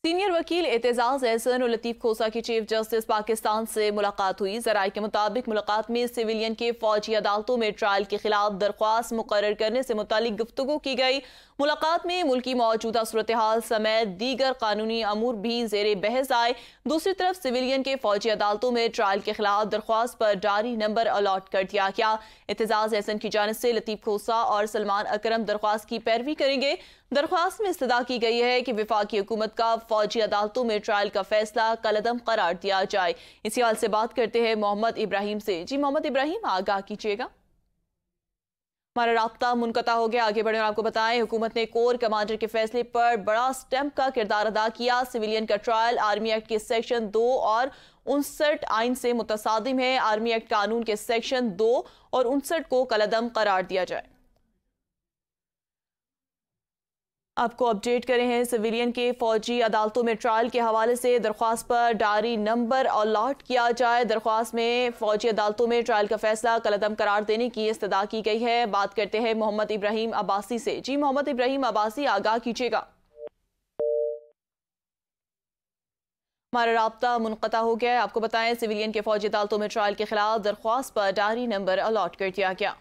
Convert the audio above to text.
Senior वकील एतजाज एहसन और लतीफ खोसा की चीफ जस्टिस पाकिस्तान से मुलाकात हुई। ज़राए के मुताबिक मुलाकात में सिविलियन के फौजी अदालतों में ट्रायल के खिलाफ दरख्वास्त मुकर्रर करने से मुतालिक गुफ्तगू की गई। मुलाकात में मुल्की मौजूदा सूरत हाल समेत दीगर कानूनी अमूर भी जेर बहस आए। दूसरी तरफ सिविलियन के फौजी अदालतों में ट्रायल के खिलाफ दरख्वास्त पर जारी नंबर अलॉट कर दिया गया। एतजाज एहसन की जानिब से लतीफ खोसा और सलमान अकरम दरख्वास्त की पैरवी करेंगे। दरख्वास्त में इस्तदा की गई है कि वफाकी हुकूमत का फौजी अदालतों में ट्रायल का फैसला कलअदम करार दिया जाए। इसी हाल से बात करते हैं मोहम्मद इब्राहिम से। जी मोहम्मद इब्राहिम, आगाह कीजिएगा। हमारा राब्ता मुनक़ता हो गया, आगे बढ़े और आपको बताएं, हुकूमत ने कोर कमांडर के फैसले पर बड़ा स्टैंप का किरदार अदा किया। सिविलियन का ट्रायल आर्मी एक्ट के सेक्शन 2 और 59 आइन से मुतसादिम है। आर्मी एक्ट कानून के सेक्शन 2 और 59 को कलअदम करार दिया जाए। आपको अपडेट करें हैं, सिविलियन के फौजी अदालतों में ट्रायल के हवाले से दरख्वास्त पर जारी नंबर अलॉट किया जाए। दरख्वास्त में फौजी अदालतों में ट्रायल का फैसला कलअदम करार देने की इस्तदा की गई है। बात करते हैं मोहम्मद इब्राहिम अब्बासी से। जी मोहम्मद इब्राहिम अब्बासी, आगाह कीजिएगा। हमारा राब्ता मुनक़ता हो गया है, आपको बताएं, सिविलियन के फौजी अदालतों में ट्रायल के खिलाफ दरख्वास्त पर जारी नंबर अलॉट कर दिया गया।